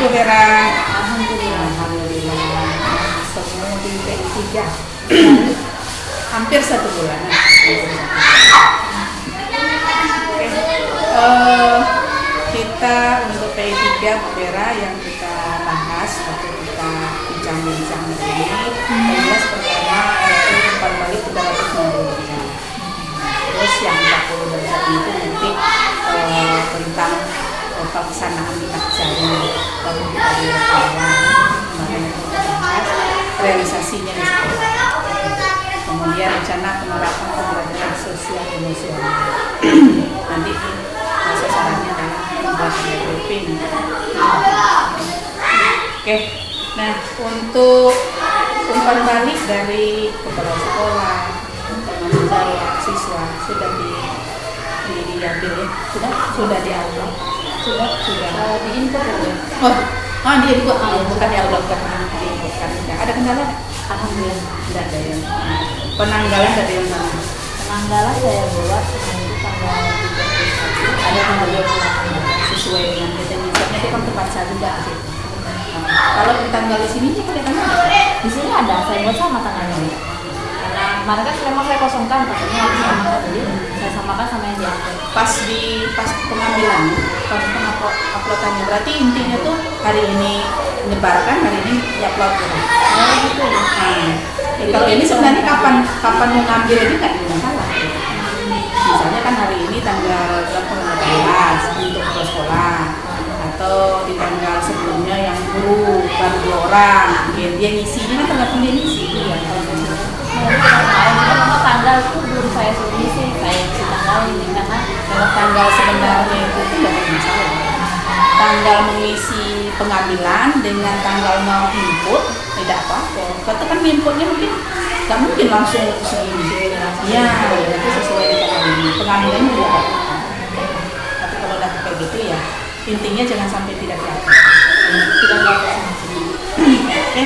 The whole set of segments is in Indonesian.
Bu Vera? Alhamdulillah. Ketemu di PI3 hampir 1 bulan. Kita untuk PI3 Bu Vera yang kita bahas atau kita bincang-bincang ini jelas pertama yaitu umpan balik 360 derajat. Terus yang 40 derajat itu nanti tentang pelaksanaan minat jari lalu kita di relawan kemarin kita bahas realisasinya di sekolah. Kemudian rencana penerapan pembelajaran sosial emosional. Nanti sasarannya adalah pembuatan briefing. Oke, nah untuk umpan balik dari kepala sekolah, tanggung jawab siswa sudah diambil ya? Sudah diupload? Sudah Diinput ya? Dia juga bukan diuploadkan, diinputkan. Ada kendala? Alhamdulillah. Tidak ada yang penanggalan dari yang mana? Penanggalan saya buat itu tanggal 31. Ada tanggal 28 sesuai dengan kita nyebutnya itu kan tempat saya juga sih. Kalau tanggal di sini ada tanggal? Di sini ada, saya buat sama tanggalnya. Karena kemarin kan memang saya kosongkan, katanya harus samakan, jadi saya samakan sama yang diambil. Pas pengambilan, pas uploadannya berarti intinya tuh hari ini menyebarkan, hari ini diupload gitu. Gitu ya. Kalau ini sebenarnya kapan mau ngambil ini nggak ada masalah. Misalnya kan hari ini tanggal 18 untuk ke sekolah, atau di tanggal sebelumnya yang guru baru 2 orang, dia ngisinya kan tergantung dia ngisi. Iya, kalau Kalau tanggal itu belum saya suruh isi, saya isi tanggal ini karena kalau tanggal sebenarnya itu tidak ada masalah. Tanggal mengisi pengambilan dengan tanggal mau input tidak apa-apa. Kalau kan inputnya mungkin nggak mungkin langsung segini. Iya, itu sesuai dengan ini. Pengambilannya juga nggak apa-apa. Tapi kalau udah kayak gitu ya, intinya jangan sampai tidak diupload. Tidak diupload. Oke.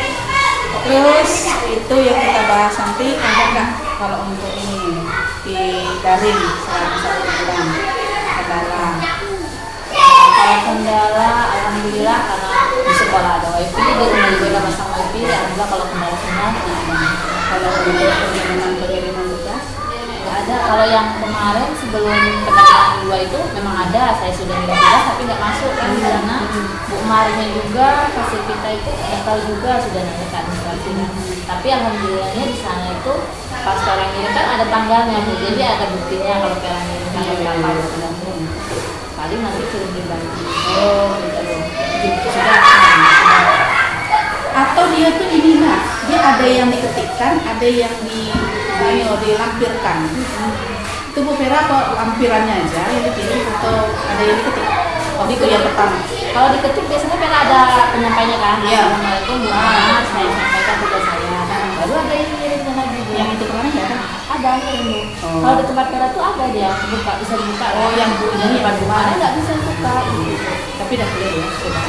Terus itu yang kita bahas nanti ada nggak kalau untuk ini di daring selama 1 bulan adalah kalau kendala alhamdulillah karena di sekolah ada wifi, di rumah juga ada pasang wifi, alhamdulillah kalau kendala sinyal tidak ada. kalau untuk pengiriman tugas Nggak ada. Kalau yang kemarin sebelum pendaftaran kedua itu memang ada, saya sudah ngirim tugas tapi nggak masuk kan di sana. Bu Marnya juga kasih kita itu tahu juga sudah nanya ke administrasi kan. Tapi alhamdulillahnya di sana itu pas orang ngirim kan ada tanggalnya Bu, jadi ada buktinya kalau orang ngirim tanggal berapa sudah paling nanti kirim di bank. gitu sudah. Atau dia tuh ini lah, dia ada yang diketikkan, ada yang dilampirkan. Itu Bu Vera apa lampirannya aja yang dikirim atau ada yang diketik? Oh itu yang pertama. Kalau diketik biasanya kan ada penyampainya kan. Iya. Assalamualaikum Bu Muhammad, saya sampaikan tugas saya. Baru ada yang ngirimnya lagi. Yang itu kemarin nggak ada? Ada ngirim Bu. Oh. Kalau di tempat merah tuh ada dia buka, bisa dibuka. Oh, yang Bu ini depan Bu. rumahnya nggak bisa buka. Gitu. Tapi udah clear ya, sudah.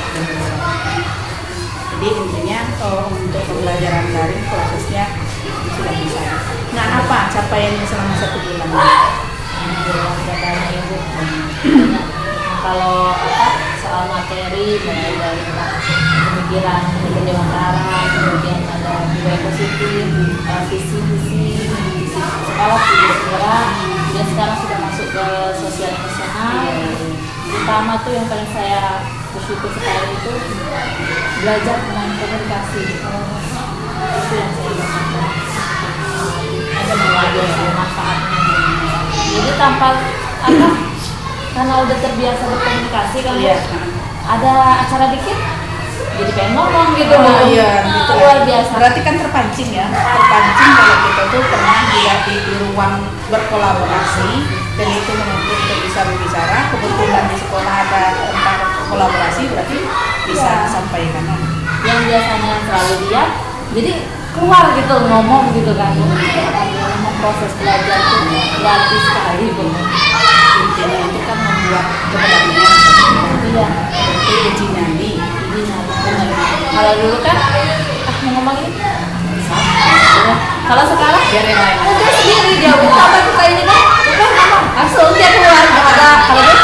Jadi intinya untuk pembelajaran daring prosesnya sudah bisa. Nah apa capaiannya selama 1 bulan? Ibu. Kalau soal materi mulai dari pemikiran pendewasaan, kemudian ada nilai positif, visi sekolah juga segera. Dia sekarang sudah masuk ke sosial emosional. Utama tuh yang paling saya bersyukur sekali itu belajar tentang komunikasi. Itu yang saya rasakan. Ada mengambil manfaatnya. Jadi tanpa karena udah terbiasa berkomunikasi kan, ada acara dikit jadi pengen ngomong gitu. Iya, gitu. Luar biasa. Berarti kan terpancing ya, terpancing kalau kita tuh pernah di ruang berkolaborasi dan itu menuntut untuk bisa berbicara. Kebetulan di sekolah ada tempat kolaborasi, berarti bisa disampaikan. Yang biasanya selalu diam, jadi keluar gitu ngomong gitu kan. Memang proses belajar itu gratis sekali Bu. Intinya itu kan membuat keberanian. Iya. Itu uji nyali. Kalau dulu kan mau ngomong ini kalau sekarang Biar yang lain. dia sendiri dia apa kita ini kan udah ngomong langsung dia keluar nggak ada kalau dia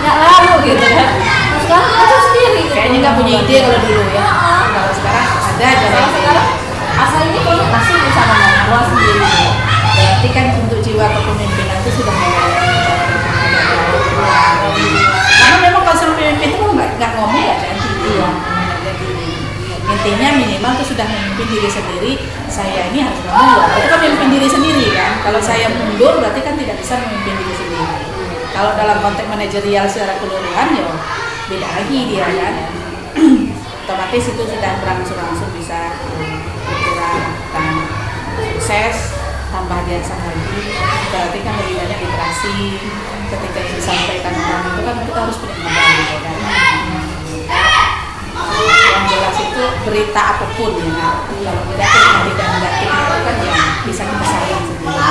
nggak lalu gitu kan. Nah, sekarang dia sendiri gitu. Kayaknya nggak punya ide kalau minimal tuh sudah memimpin diri sendiri. Saya ini harus mundur, itu kan memimpin diri sendiri kan. Kalau saya mundur berarti kan tidak bisa memimpin diri sendiri. Kalau dalam konteks manajerial secara keseluruhan ya beda lagi dia kan. Otomatis itu sudah berangsur-angsur bisa dikurangkan sukses, tambah biasa lagi. Berarti kan lebih banyak literasi. Ketika yang disampaikan orang itu kan kita harus punya modal gitu kan. Yang jelas itu berita apapun ya. Kalau tidak negatif itu kan ya bisa kita saring sendiri.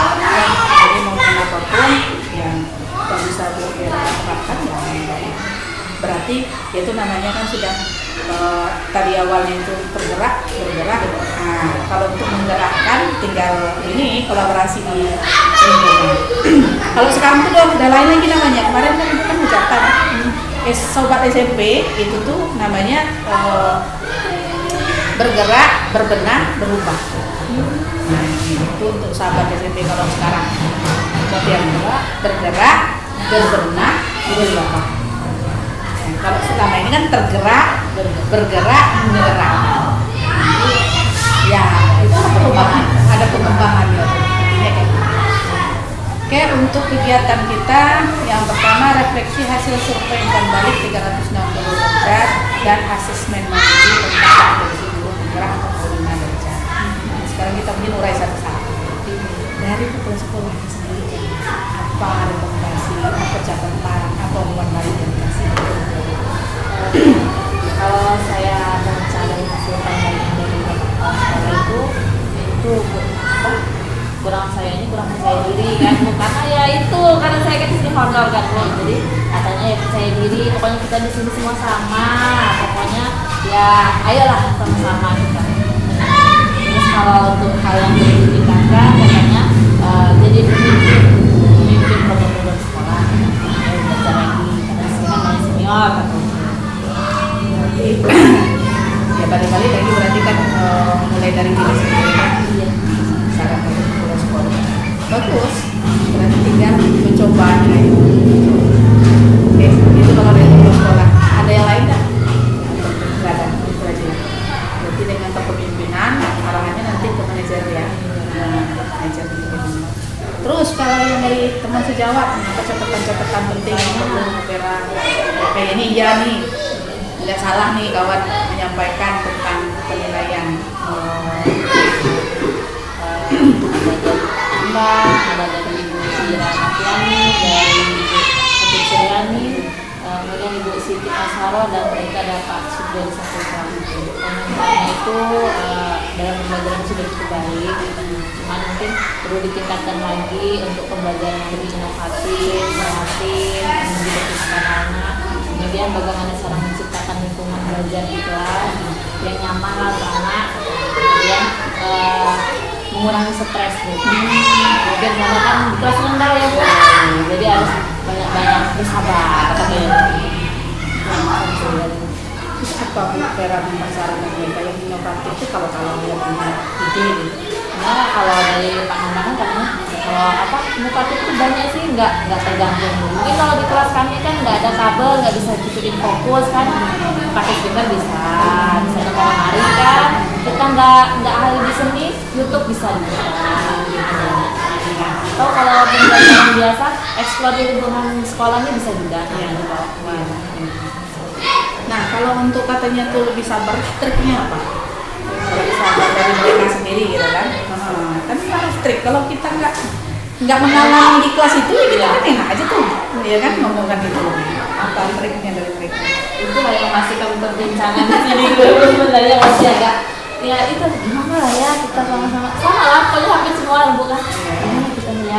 Jadi mau apapun yang kita bisa terapkan ya baik. Berarti itu namanya kan sudah tadi awalnya itu bergerak. Nah, kalau untuk menggerakkan tinggal ini kolaborasi di lingkungan. Kalau sekarang tuh udah lain lagi namanya. Kemarin kan itu kan ucapan sobat SMP itu tuh namanya bergerak, berbenah, berubah. Nah, itu untuk sahabat SMP kalau sekarang. Kemudian bergerak, berbenah, berubah. Kalau selama ini kan tergerak, bergerak, menggerak. Ya, itu perubahan, ada pengembangan ya. Intinya kayak gitu. Oke, untuk kegiatan kita yang pertama refleksi hasil survei umpan balik 360 derajat dan asesmen mandiri tentang kondisi guru penggerak 45 derajat. Nah, sekarang kita mungkin urai satu-satu. Dari kepala sekolah sendiri, apa rekomendasi, apa catatan, apa umpan balik yang dikasih? Kalau saya mencari hasil pandang dari sekolah itu kurang percaya diri kan, karena ya itu karena saya kan disini honor kan Bu, jadi katanya ya percaya diri, pokoknya kita di sini semua sama, pokoknya ya ayolah sama-sama kita. Terus kalau untuk hal yang perlu ditingkatkan katanya jadi pemimpin program sekolah, ya belajar lagi karena sini kan banyak senior katanya. Ya balik-balik lagi berarti kan mulai dari diri sendiri kan. Iya. Saran untuk pulau sekolah. Bagus. Berarti tinggal mencobanya itu. Oke, itu kalau dari pulau sekolah. Ada yang lain nggak? Nggak ada. Itu aja. Berarti dengan kepemimpinan arahannya nanti ke manajer ya. Manajer gitu. Terus kalau yang dari teman sejawat, apa catatan-catatan penting yang perlu Vera kayak ini ya nih. Tidak salah nih kawan menyampaikan tentang penilaian ada dari Ibu Ira Mafiani, dari Ibu Ketik Suryani, kemudian Ibu Siti Asaro, dan mereka ada Pak Sudri Saputra. Komentarnya itu dalam pembelajaran sudah cukup baik, cuma mungkin perlu ditingkatkan lagi untuk pembelajaran yang lebih inovatif, kreatif, mendidik anak-anak. Kemudian bagaimana cara menciptakan lingkungan belajar di kelas yang nyaman lah untuk anak, kemudian mengurangi stres gitu. Kemudian karena kan di kelas rendah ya Bu, jadi harus banyak-banyak bersabar katanya. Terus apa Bu Vera mempersarankan mereka yang inovatif itu kalau dia punya ide gitu? Nah kalau dari Pak Nanda kan katanya kalau inovatif itu banyak sih, nggak tergantung. Mungkin kalau di kelas kami kan nggak ada kabel, nggak bisa gituin fokus kan, pakai speaker bisa mau nari kan, kita nggak ahli di seni, YouTube bisa juga. Atau kalau pembelajaran biasa, eksplor di lingkungan sekolahnya bisa juga. Nah kalau untuk katanya tuh lebih sabar, triknya apa? Lebih sabar dari mereka sendiri gitu kan? Kan harus trik. Kalau kita nggak mengalami di kelas itu ya kita kan enak aja tuh, ya kan ngomongkan itu. Apa triknya dari mereka? Itu yang masih kami perbincangan di sini dulu sebenarnya masih agak ya itu gimana lah ya kita sama lah pokoknya hampir semua bukan kita nih ya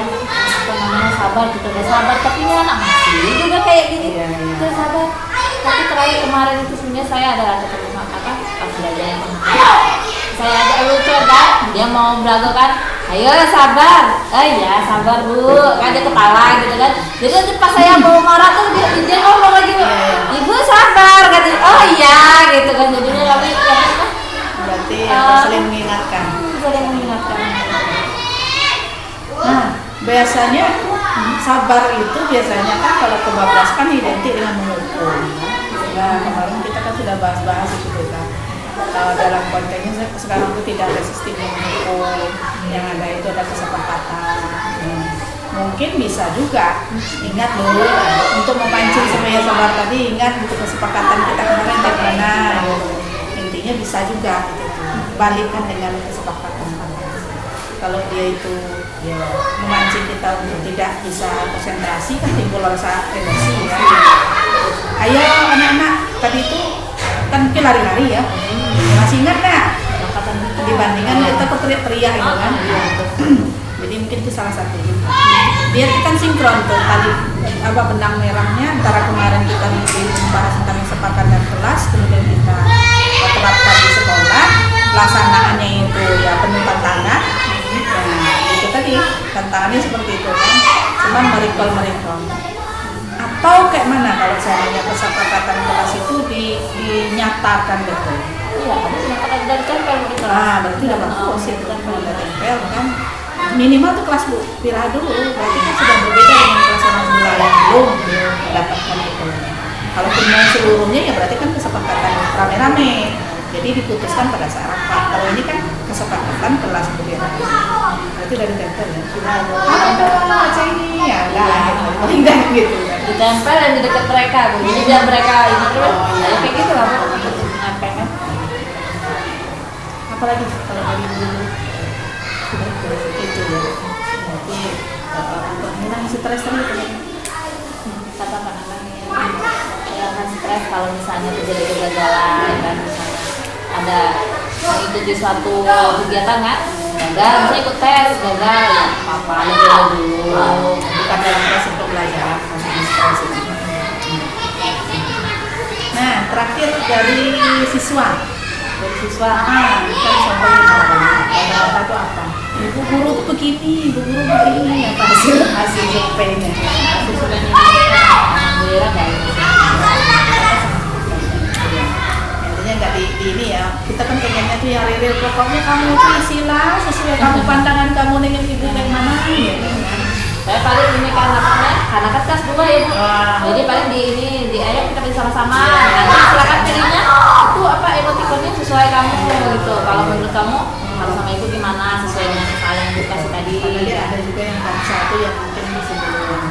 namanya sabar, kita udah sabar tapi ini anak masih juga kayak gini kita sabar. Tapi terakhir kemarin itu sebenarnya saya ada ketemu pas belajar yang saya ajak lucu kan, dia mau belagu kan, ayo sabar, ya sabar Bu, kan dia ketawa gitu kan. Jadi nanti pas saya mau marah tuh dia ngomong lagi, Ibu sabar, katanya, oh iya gitu kan. Jadinya kami berarti saling mengingatkan. Saling mengingatkan. Nah biasanya sabar itu biasanya kan kalau kebablas kan identik dengan menghukum. Nah kemarin kita kan sudah bahas itu kan. dalam konteksnya sekarang itu tidak ada sistem yang hukum, yang ada itu ada kesepakatan. Mungkin bisa juga ingat dulu untuk memancing supaya sabar tadi, ingat untuk kesepakatan kita kemarin bagaimana gitu. Intinya bisa juga gitu. Balikkan dengan kesepakatan. Kalau dia itu ya, memancing kita untuk tidak bisa konsentrasi, kan timbul rasa emosi ya. Ayo anak-anak, tadi itu kan mungkin lari-lari ya, masih ingat nggak? Dibandingkan kita teriak-teriak gitu kan. Jadi mungkin itu salah satu. Dia kan sinkron tuh tadi benang merahnya antara kemarin kita membahas tentang kesepakatan kelas, kemudian kita terapkan di sekolah, pelaksanaannya itu ya penuh tantangan. Nah, itu tadi tantangannya seperti itu kan, cuman merecall. Atau kayak mana kalau seandainya kesepakatan kelas itu dinyatakan betul? Iya, kamu nyatakan dari tempel gitu. Berarti udah bagus itu kan kalau udah tempel kan. Minimal tuh kelas Bu Pira dulu, berarti kan sudah berbeda dengan kelas orang sebelah yang belum mendapatkan itu. Kalau yang seluruhnya ya berarti kan kesepakatan rame-rame. Jadi diputuskan pada saat rapat. Kalau ini kan kesepakatan kelas berbeda. Berarti dari tempel ya. Baca ini ya enggak gitu. Paling enggak gitu. Ditempel dan di dekat mereka, Bu. Jadi biar mereka ini terus kayak gitu lah, Bu. Nempel kan. Apalagi kalau dari dulu itu ya. Berarti untuk mengurangi stres tadi Kata anak-anaknya hilangkan stres kalau misalnya terjadi kegagalan dan misalnya ada mengikuti suatu kegiatan kan gagal, misalnya ikut tes gagal ya apa ada coba dulu bukan dalam proses untuk belajar. Nah, terakhir dari siswa kan contohnya kata-kata itu apa? Ibu guru tuh begini, apa hasil surveinya? hasil surveinya alhamdulillah baik. Intinya nggak di ini ya, kita kan pengennya tuh yang real, pokoknya kamu tuh isilah sesuai kamu pandangan kamu dengan ibu kayak mana gitu kan. Saya paling ini karena kan kelas 2 ya Bu. Jadi paling di ayo kita bersama-sama. Nanti silakan pilihnya itu apa emotikonnya sesuai kamu gitu. Kalau menurut kamu kalau sama ibu gimana sesuai dengan hal yang ibu kasih tadi. Tadi ada juga yang satu yang mungkin masih belum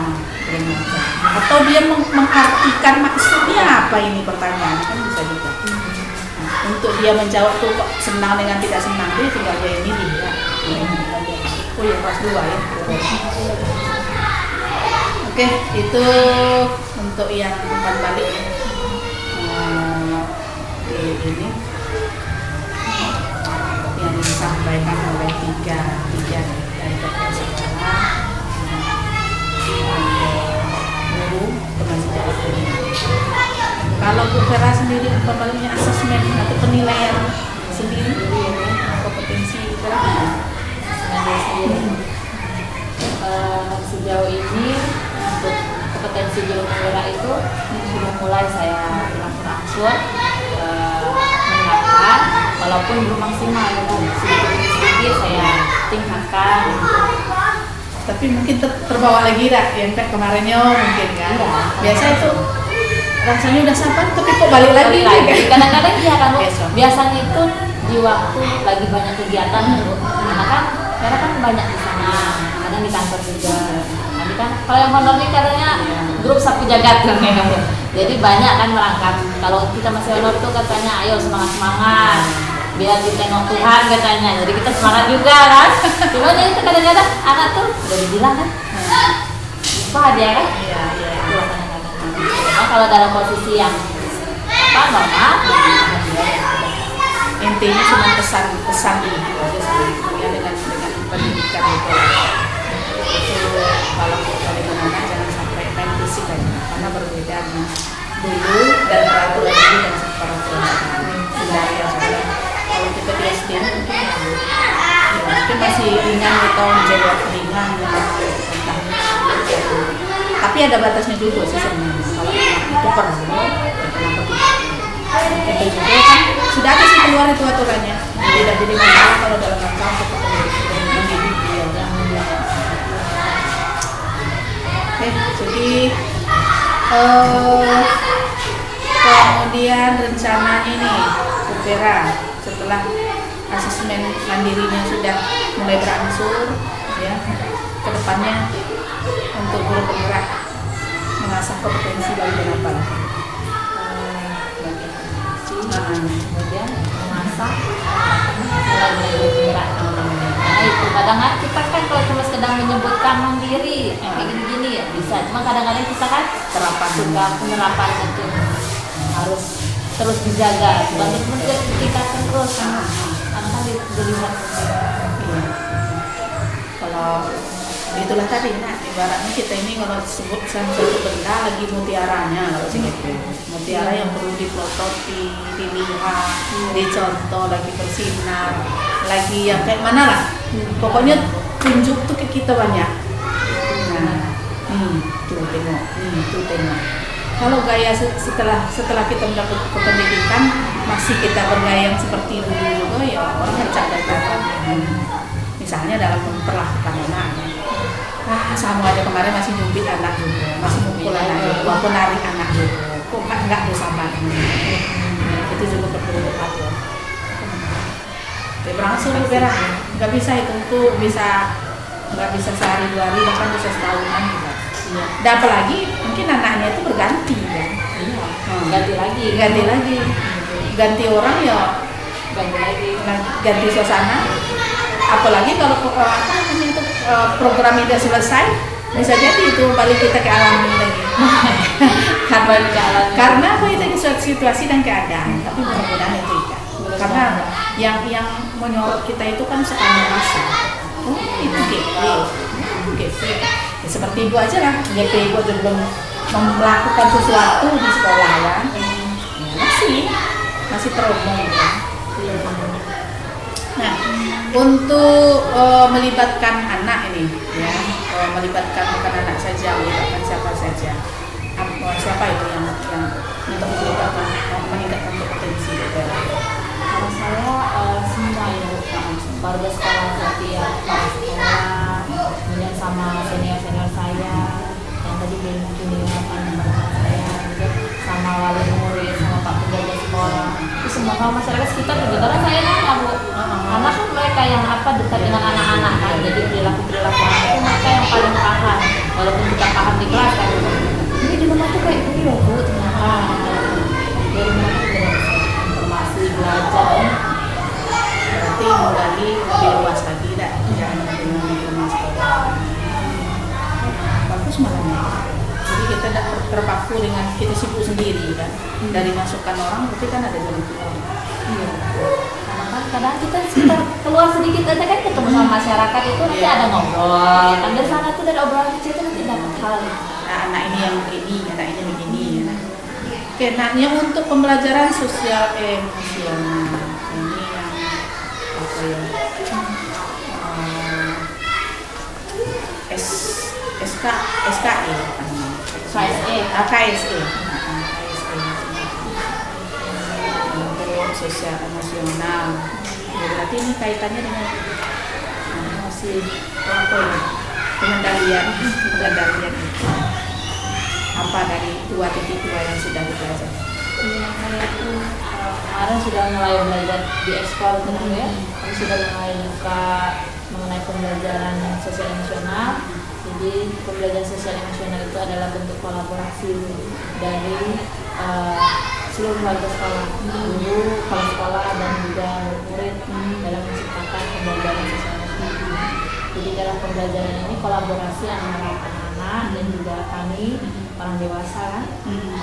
atau dia mengartikan maksudnya apa ini pertanyaan kan bisa juga. Untuk dia menjawab tuh kok senang dengan tidak senang dia tinggal dia ini ya. Oh ya kelas 2 ya. Oke, itu untuk yang umpan balik ya. Ini yang disampaikan oleh tiga dari tokoh sekolah, guru, teman sejarah. Kalau Bu Vera sendiri umpan baliknya asesmen atau penilaian sendiri kompetensi berapa? Sejauh ini untuk kompetensi guru penggerak itu sudah mulai saya berangsur-angsur meningkatkan walaupun belum maksimal sedikit saya tingkatkan. Tapi mungkin terbawa lagi yang kayak kemarinnya mungkin kan. Iya. Biasa itu rasanya udah sabar tapi kok balik lagi. Kadang-kadang iya kan Bu. Biasanya itu di waktu lagi banyak kegiatan Bu. Karena kan banyak di sana, kadang di kantor juga. Nanti kan kalau yang honor ini katanya grup sapu jagat kan ya. Jadi banyak kan merangkap. Kalau kita masih honor tuh katanya ayo semangat biar ditengok Tuhan katanya. Jadi kita semangat juga kan. Cuma itu kadang-kadang anak tuh udah dibilang kan. Lupa dia kan? Iya. Itulah kadang-kadang. Cuma kalau dalam posisi yang normal, intinya cuma pesan ibu aja sebenarnya dengan pendidikan itu kalau dari mana jangan sampai main fisik aja karena berbeda dengan dulu dan peraturan dulu dan peraturan sekarang ya kalau kita di SD mungkin masih ringan atau menjawab ringan tapi ada batasnya juga sih sebenarnya kalau itu perlu itu juga kan sudah ada sih keluar itu aturannya tidak jadi masalah kalau dalam rangka untuk mendidik dia. Jadi kemudian rencananya nih Vera setelah asesmen mandirinya sudah mulai berangsur, ya, kedepannya untuk guru penggerak mengasah kompetensi bagian apa lagi? Kemudian mengasah mulai bergerak. Nah itu kadang-kadang kita kan kalau cuma sedang menyebutkan mandiri kayak gini-gini ya bisa, cuma kadang-kadang kita kan suka penerapan itu harus terus dijaga, bukan cuma ditingkatkan terus karena kan dilihat. Kalau itulah tadi, nah ibaratnya kita ini kalau disebut satu benda lagi mutiaranya, kalau segitu mutiara yang perlu dipelototi, dilihat, dicontoh, lagi bersinar, lagi yang kayak mana lah, pokoknya tunjuk tuh ke kita banyak. Nah, tuh tengok, tuh tengok. Kalau gaya setelah kita mendapat pendidikan masih kita bergaya yang seperti dulu, ya orang ngecap dari belakang. Misalnya dalam memperlakukan anak, sama aja kemarin masih nyubit anak juga, masih mukul anak juga, walaupun narik anak juga, kok nggak dosa banget. Itu juga perlu diatur. Berangsur bergerak, nggak bisa itu tuh nggak bisa sehari 2 hari, bahkan bisa setahunan juga. Iya. Dan apalagi mungkin anaknya itu berganti ya. Iya. Ganti orang ya, ganti suasana. Apalagi kalau program itu selesai, bisa jadi itu balik kita ke alam lagi. Karena apa itu situasi dan keadaan, tapi mudah-mudahan itu tidak. Karena yang menyorot kita itu kan sepanjang masa. Oh itu GP. Ya, seperti ibu aja lah, GP ibu aja belum melakukan sesuatu di sekolah ya, masih teromong ya. Nah, untuk melibatkan anak ini, ya, melibatkan bukan anak saja, melibatkan siapa saja. Siapa itu yang untuk melibatkan, meningkatkan kompetensi? Kalau saya semua ya, warga sekolah berarti ya, sekolah, kemudian sama senior saya yang tadi menunjukkan saya, juga sama wali murid, sama pak penjaga sekolah, itu semua sama masyarakat sekitar juga. Karena saya kan anak kan mereka yang dekat dengan anak-anak kan, jadi perilaku anak itu mereka yang paling paham, walaupun kita paham di kelas kan. Ini di rumah tuh kayak gini loh bu, ternyata dari mana informasi belajar. Berarti lagi lebih luas lagi, jangan dengan rumah sekolah. Bagus malamnya. Jadi kita tidak terpaku dengan kita sibuk sendiri kan. Dari masukan orang berarti kan ada jalan keluar. Iya. Karena kan kadang kita keluar sedikit aja kan ketemu sama masyarakat itu nanti ada ngobrol. Kan dari sana tuh dari obrolan kecil itu nanti dapat hal. Nah, anak ini yang begini, anak ini begini. Ya. Oke, nah yang untuk pembelajaran sosial emosional ini yang apa ya? KSE. Untuk sosial emosional. Berarti ini kaitannya dengan emosi apa ya? Pengendalian itu. Apa dari 2.2 yang sudah dipelajari? Iya, saya tuh kemarin sudah mulai belajar di ekspor gitu ya. Kami sudah mulai buka mengenai pembelajaran sosial emosional. Jadi pembelajaran sosial emosional itu adalah bentuk kolaborasi dari seluruh warga sekolah, guru, kepala sekolah dan juga murid dalam menciptakan pembelajaran sosial emosional. Jadi dalam pembelajaran ini kolaborasi antara anak-anak dan juga kami orang dewasa kan,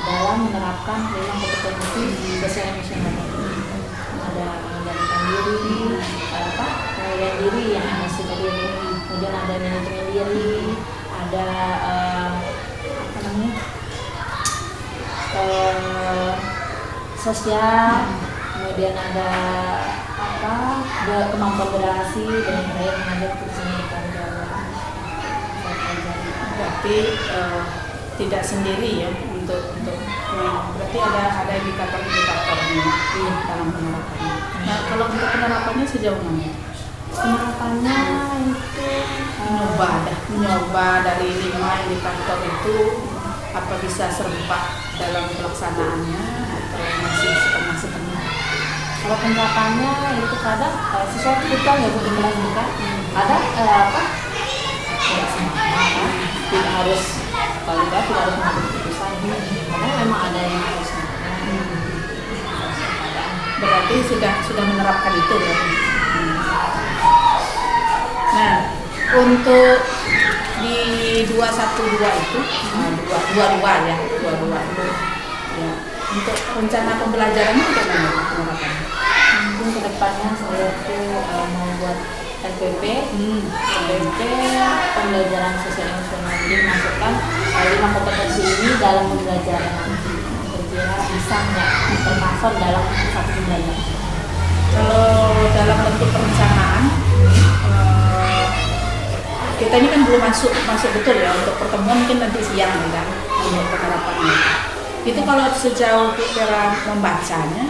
dalam menerapkan 5 kompetensi sosial emosional. Ada mengendalikan diri, pengendalian diri yang emosi tadi, kemudian ada manajemen diri, ada sosial, kemudian ada kemampuan berrelasi dan yang lain mengajar kursusnya bertanggung jawab. Berarti tidak sendiri ya untuk berarti ada indikator-indikatornya dalam penerapannya. Nah, kalau untuk penerapannya sejauh mana? Penerapannya itu mencoba dari 5 indikator itu apa bisa serempak dalam pelaksanaannya atau masih setengah-setengah? Kalau pencapaiannya itu kadang sesuatu kita nggak boleh dilakukan. Kadang ya semuanya kan tidak harus kalau tidak harus mengambil keputusan. Kadang memang ada yang harus. Berarti sudah menerapkan itu berarti. Nah, untuk di 212 itu, 22 ya, 22 itu. Ya. Untuk rencana pembelajarannya bagaimana penerapannya? Mungkin kedepannya saya tuh mau buat LPP, pembelajaran sosial emosional. Jadi masukkan 5 kompetensi ini dalam pembelajaran. Kira-kira bisa nggak tercover dalam satu pembelajaran? Kalau dalam bentuk perencanaan, kita ini kan belum masuk betul ya untuk pertemuan, mungkin nanti siang ya untuk penerapannya. Itu kalau sejauh kita membacanya,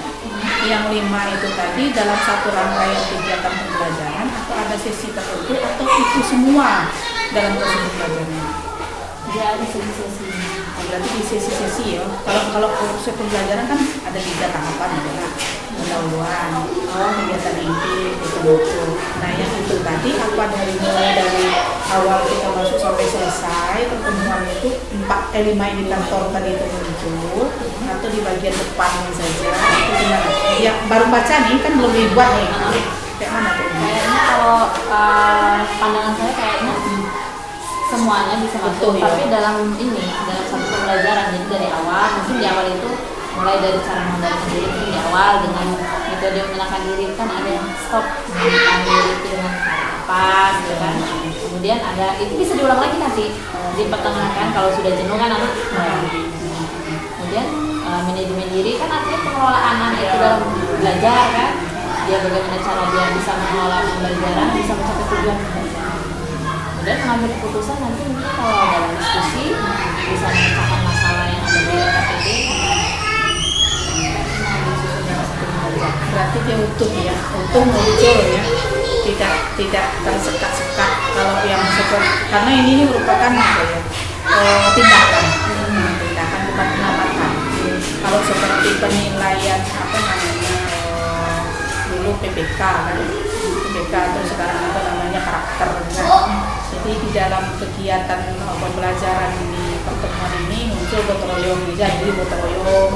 yang 5 itu tadi dalam satu rangkaian kegiatan pembelajaran atau ada sesi tertentu atau itu semua dalam proses pembelajaran? Dia ada sesi-sesi. Berarti di sesi-sesi ya. Kalau proses pembelajaran kan ada 3 tahapan ya. Pendahuluan, kegiatan inti, itu. Nah yang itu tadi apa mulai dari awal kita masuk sampai selesai pertemuan itu 5 indikator tadi itu muncul atau di bagian depannya saja itu gimana? Yang baru baca nih kan belum dibuat nih. Kayak mana tuh? Kayaknya kalau pandangan saya kayaknya semuanya bisa masuk, tapi dalam satu pembelajaran. Jadi dari awal, mungkin di awal itu mulai dari cara mengendalikan diri di awal dengan metode menenangkan diri, kan ada yang stop menenangkan diri dengan pas, gitu kan. Kemudian ada itu bisa diulang lagi nanti di pertengahan kalau sudah jenuh kan anak. Kemudian manajemen diri kan artinya pengelolaan anak itu dalam belajar kan. Dia bagaimana cara dia bisa mengelola pembelajaran, bisa mencapai tujuan pembelajaran. Kemudian mengambil keputusan nanti mungkin kalau dalam diskusi bisa memecahkan masalah yang ada di KPD. Berarti dia utuh ya, utuh muncul ya, tidak tersekat-sekat. Kalau yang seperti karena ini merupakan apa ya, tindakan bukan pengamatan. Kalau seperti penilaian apa namanya dulu PPK kan, PPK atau sekarang apa namanya karakter kan. Jadi di dalam kegiatan pembelajaran di pertemuan ini muncul gotong royong, jadi gotong royong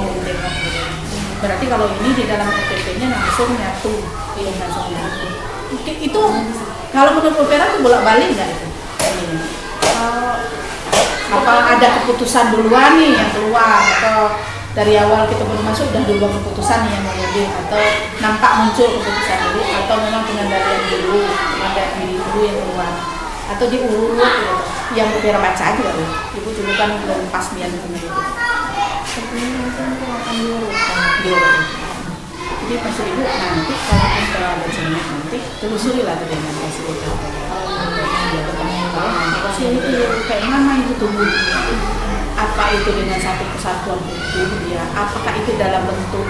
berarti kalau ini di dalam PPP-nya langsung nyatu, langsung nyatu. Itu kalau menurut opera itu bolak-balik nggak itu? Apa ada keputusan duluan nih yang keluar atau dari awal kita belum masuk udah duluan keputusan nih yang mengambil atau nampak muncul keputusan dulu atau memang pengendalian dulu yang keluar atau diurut gitu. Yang opera baca aja loh. Ibu dulu kan belum pas nian itu. Sepertinya mungkin itu akan diurut. Jadi pas ibu nanti kalau kita bacanya nanti telusuri lah tuh dengan hasil itu. Hasil itu kayak mana itu tumbuh? Apa itu dengan satu kesatuan utuh dia? Apakah itu dalam bentuk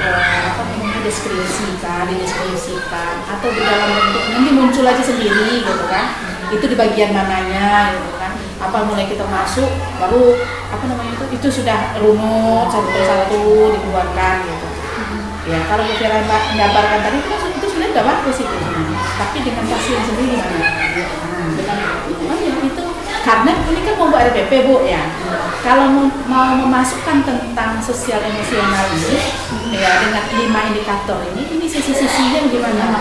dideskripsikan atau di dalam bentuk nanti muncul aja sendiri gitu kan? Itu di bagian mananya gitu kan? Apa mulai kita masuk baru apa namanya itu sudah runut satu persatu dikeluarkan gitu. Ya kalau Fira menggambarkan tadi itu sebenarnya nggak bagus itu, tapi dengan pasien sendiri gimana? Itu karena ini kan mau buat RPP Bu ya. Kalau mau memasukkan tentang sosial emosional ini ya dengan 5 indikator ini sisi-sisinya bagaimana?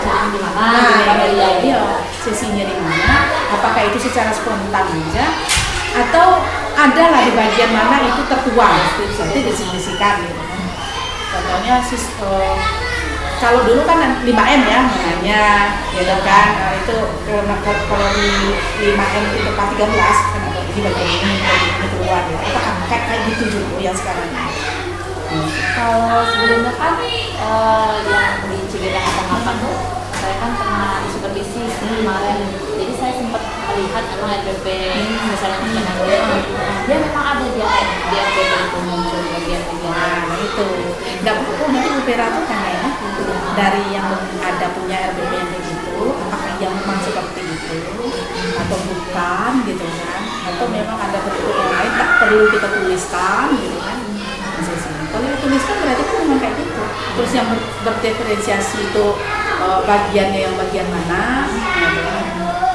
Sisinya di mana? Apakah itu secara spontan aja atau adalah di bagian mana itu tertuang? Nanti diskusikan gitu. Contohnya kalau dulu kan 5M ya namanya, gitu kan. Nah, itu kalau di 5M itu 13 kan di bagian ini keluar ya. Apakah kayak gitu juga yang sekarang? Kalau sebelumnya kan yang di Cibinong Tengah tuh saya kan pernah supervisi kemarin, jadi saya sempat melihat memang RPP misalnya dia memang ada di RPP itu muncul bagian-bagian. Nah itu nggak apa-apa nanti opera tuh tanya ya dari yang ada punya RPP yang begitu, apakah yang memang seperti itu atau bukan gitu kan, atau memang ada bentuk yang lain tak perlu kita tuliskan gitu kan. Kalau dituliskan berarti kan memang kayak gitu. terus yang berdiferensiasi itu bagiannya yang bagian mana,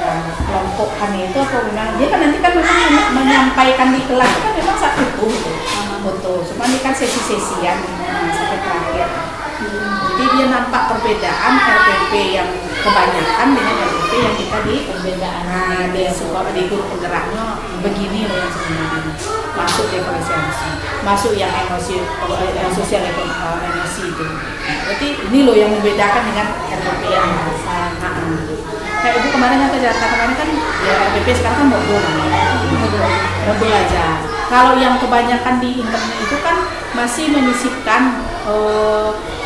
dan kelompokannya itu apa memang dia kan nanti kan memang menyampaikan di kelas itu kan memang satu foto, cuma ini kan sesi-sesian sampai terakhir. Jadi dia nampak perbedaan RPP yang kebanyakan dengan RPP yang kita di perbedaan di sekolah di guru penggeraknya begini loh yang sebenarnya masuk diferensiasi, masuk yang emosi sosial emosi itu. Berarti ini loh yang membedakan dengan RPP yang biasa. Kayak ibu kemarin yang kerja kemarin kan ya RPP sekarang kan modul aja. Kalau yang kebanyakan di internet itu kan masih menyisipkan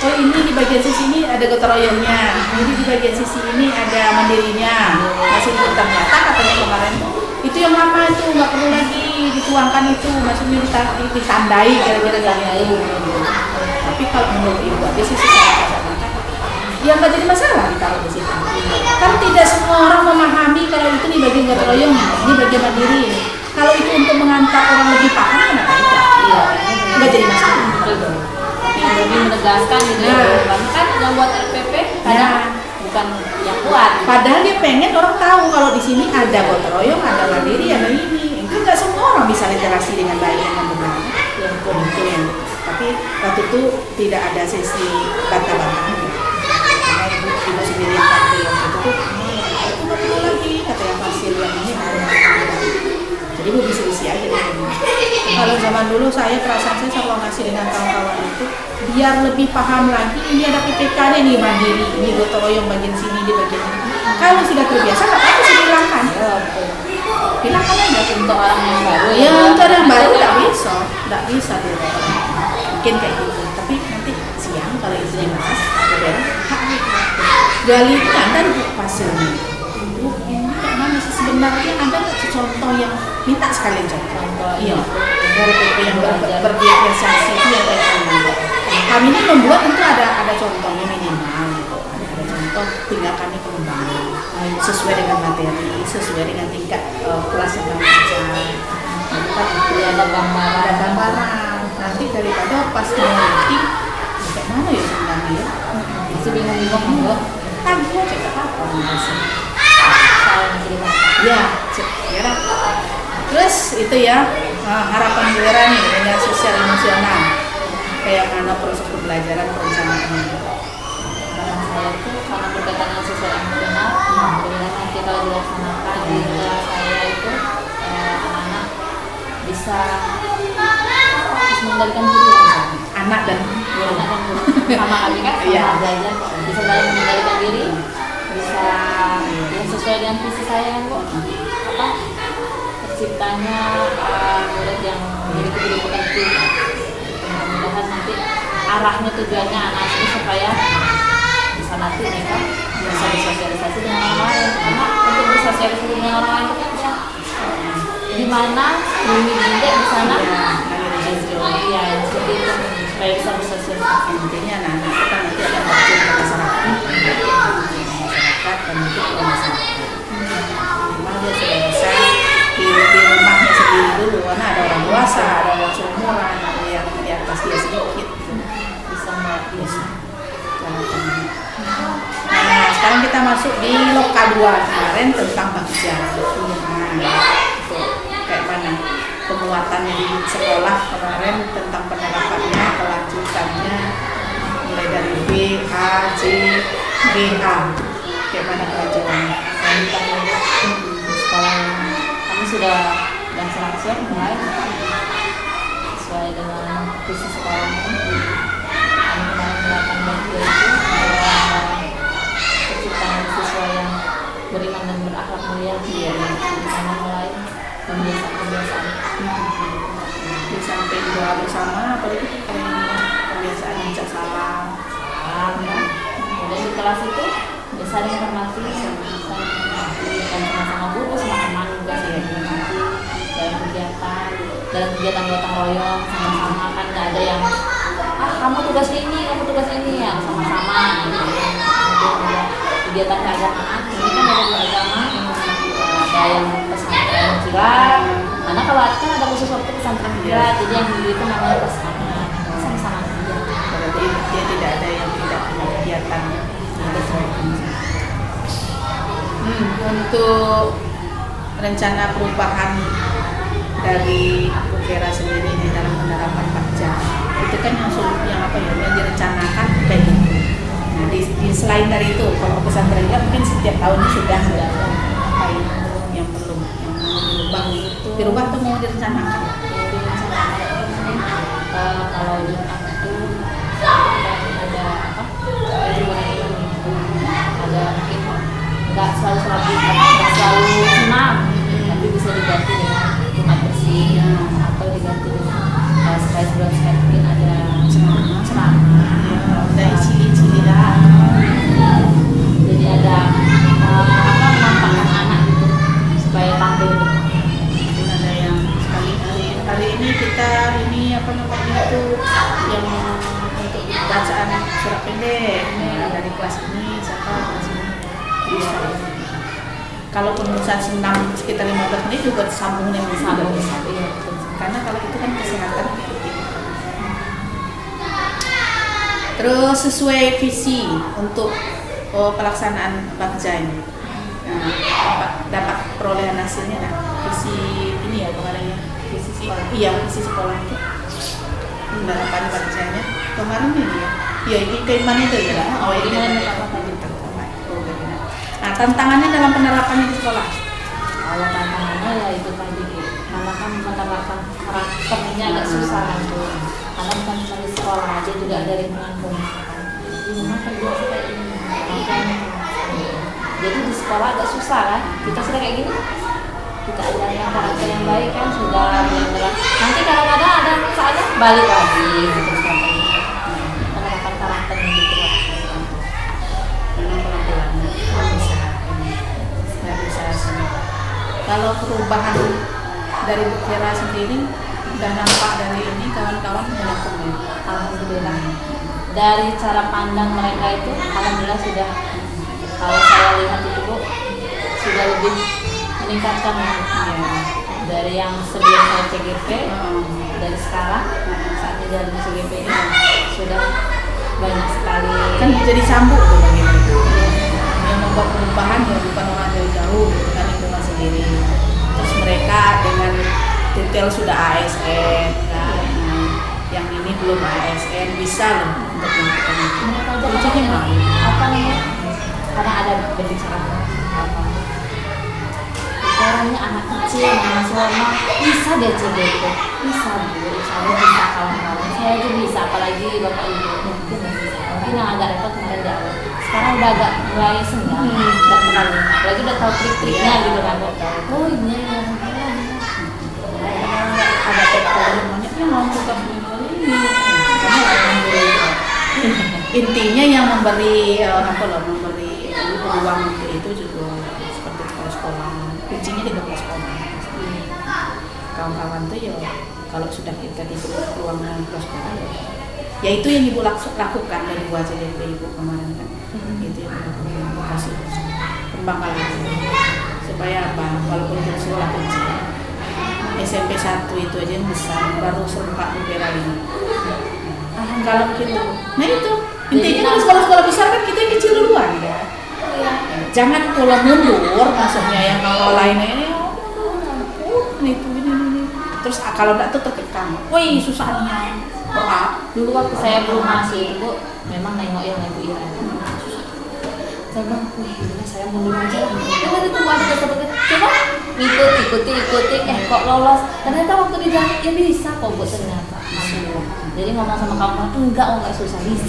ini di bagian sisi ini ada gotong royongnya, jadi di bagian sisi ini ada mandirinya. Masih ternyata katanya kemarin itu yang lama itu nggak perlu lagi dituangkan itu, maksudnya ditandai kira-kira gitu. Tapi kalau menurut ibu aja sih yang nggak jadi masalah ditaruh di situ. Kan tidak semua orang memahami kalau itu di bagian gotong royong, ini bagian mandiri. Kalau itu untuk mengantar orang lebih paham, kenapa tidak? Iya, nggak jadi masalah. Lebih menegaskan gitu ya. Kan yang buat RPP kadang bukan yang kuat. Padahal dia pengen orang tahu kalau di sini ada gotong royong, ada mandiri, ada ini. Itu nggak semua orang bisa literasi dengan baik dengan benar. Itu yang. Tapi waktu itu tidak ada sesi bantah-bantahan. Karena ibu sendiri yang waktu itu nggak perlu lagi kata yang hasil yang ini jadi ibu bisa isi aja deh. Kalau zaman dulu saya perasaan saya selalu ngasih dengan kawan-kawan itu biar lebih paham lagi ini ada PPK-nya nih mandiri, ini gotong royong bagian sini di bagian ini. Kalau sudah terbiasa nggak apa-apa sih hilangkan. Hilangkan aja untuk orang yang baru. Ya untuk orang baru nggak bisa dia. Mungkin kayak gitu. Tapi nanti siang kalau itu dibahas, gali kan hasilnya. Ini kayak mana sih sebenarnya ada nggak contoh yang minta sekalian contoh? Iya. Dari PP yang berdiferensiasi itu yang kayak mana? Kami ini membuat itu ada contohnya minimal gitu. Ada contoh tinggal kami kembangkan sesuai dengan materi, sesuai dengan tingkat kelas yang kami ajar. Kan itu ada gambaran. Nanti daripada pas meneliti kayak mana ya sebenarnya? Masih bingung-bingung enggak? Tadi aja nggak apa-apa masih. Ya, ya. Terus itu ya harapan Vera nih dengan sosial emosional kayak mana proses pembelajaran perencanaannya. Harapan saya itu karena berkaitan dengan sosial emosional, kemudian nanti kalau dilaksanakan di kelas saya itu anak-anak bisa mengendalikan diri anak dan guru sama kami kan sama belajar bisa belajar mengendalikan diri, bisa yang sesuai dengan visi saya kan kok apa terciptanya murid yang memiliki diri potensi. Mudah-mudahan nanti arahnya tujuannya anak itu supaya bisa nanti mereka bisa bersosialisasi dengan orang lain, karena untuk bersosialisasi dengan orang lain itu kan di mana bumi bunda di sana ya seperti itu supaya bisa bersosialisasi. Intinya anak-anak itu kan nanti akan terjun ke masyarakat dan itu ke masyarakat. Memang dia sudah bisa di rumahnya sendiri dulu karena ada orang dewasa, ada orang seumuran, ada yang di atas dia sedikit gitu. Bisa bisa. Nah sekarang kita masuk di loka 2 kemarin tentang bagja. Nah itu kayak mana penguatannya di sekolah kemarin tentang penerapannya, kelanjutannya mulai dari B, A, C, G, A kayak mana kelanjutannya. Sekolah kami sudah siap mulai sesuai dengan visi sekolah ini. Kami kemarin melakukan bantu itu penciptaan siswa yang beriman dan berakhlak mulia di sana mulai kebiasaan di samping doa bersama apalagi kebiasaan baca salam ya. Kemudian di kelas itu saling menghormati dan sama-sama guru sama teman juga saling menghormati dalam kegiatan gotong royong sama-sama kan nggak ada yang kamu tugas ini ya sama-sama gitu. Kemudian kegiatan keagamaan ini kan ada dua agama, ada yang pesantren kilat, karena kalau kan ada khusus waktu pesantren kilat, jadi yang dulu itu namanya pesantren sama-sama saja. berarti dia tidak ada untuk rencana perubahan dari Bu Vera sendiri di dalam penerapan pajak itu kan yang direncanakan kayak gitu. Nah, selain dari itu, kalau pesantren mungkin setiap tahunnya sudah apa yang perlu dirubah tuh mau direncanakan. Kalau di aku ada apa? Ada mungkin nggak selalu nggak selalu senang, tapi bisa diganti dengan Jumat bersih atau diganti dengan sekali sebulan sekali mungkin ada ceramah Dari cili-cili lah. jadi ada menampakkan anak gitu supaya tampil gitu. Mungkin ada yang sekali hari ini kita itu yang untuk bacaan surat pendek dari kelas ini kelas ini bisa. Kalaupun misal senam sekitar 15 menit juga disambung dengan karena kalau itu kan kesehatan. Terus sesuai visi untuk pelaksanaan bakja ini, dapat perolehan hasilnya visi ini ya kemarinnya visi sekolah itu penerapan bakjanya kemarin ini ya ini keiman itu ya Nah, tantangannya dalam penerapannya di sekolah. Kalau tantangannya ya itu tadi Bu, karena kan penerapan karakternya agak susah kan Bu. Karena bukan cuma di sekolah aja juga ada lingkungan rumah kan. Di rumah kerja kayak ini, jadi di sekolah agak susah kan. Kita sudah kayak gini, kita ajarkan karakter yang baik kan sudah benar. Nanti kadang-kadang ada saatnya balik lagi gitu penerapan karakter yang diterapkan. Kalau perubahan dari Bu Vera sendiri udah nampak dari ini kawan-kawan mendukung ya? Alhamdulillah. Dari cara pandang mereka itu alhamdulillah sudah, kalau saya lihat itu Bu, sudah lebih meningkatkan ya. Dari yang sebelum saya CGP dari sekarang saat ini dari CGP ini sudah banyak sekali kan jadi sambung tuh bagaimana yang membuat perubahan ya bukan orang dari jauh gitu kan lingkungan sendiri. Terus mereka dengan detail sudah ASN kan, yang ini belum ASN bisa loh untuk melakukan itu. Mereka apa namanya? Karena ada berbicara apa? Caranya anak kecil mahasiswa bisa dia CGP, bisa Bu, bisa kawan-kawan. Saya aja bisa, apalagi bapak ibu mungkin yang agak repot kemarin di awal. Sekarang udah agak mulai senggang, nggak terlalu. Apalagi udah tahu trik-triknya gitu kan. Oh ini Ada teknologi yang mau buka ini intinya yang memberi ruang untuk itu juga seperti sekolah kuncinya di sekolah. Kawan-kawan tuh ya kalau sudah kita diberi ruang ke sekolah ya itu yang ibu lakukan dari buat CDP ibu kemarin kan. Itu yang ibu kasih kembangkan lagi supaya apa walaupun di sekolah kecil SMP 1 itu aja yang besar baru serempak Bu Vera ini. Kalau kita, nah itu intinya kalau sekolah-sekolah besar kan kita yang kecil duluan ya. Jangan kalau mundur maksudnya yang kalau lainnya ini. Terus kalau enggak tuh terkekang. Woi susahnya. Dulu waktu saya belum masih itu Bu, memang nengok yang Ibu Ira. Saya bilang, saya mundur aja. Coba ditunggu ada betul-betul. Coba ikuti. Kok lolos. Ternyata waktu di jalan ya bisa kok Bu ternyata. Jadi ngomong sama kamu enggak susah bisa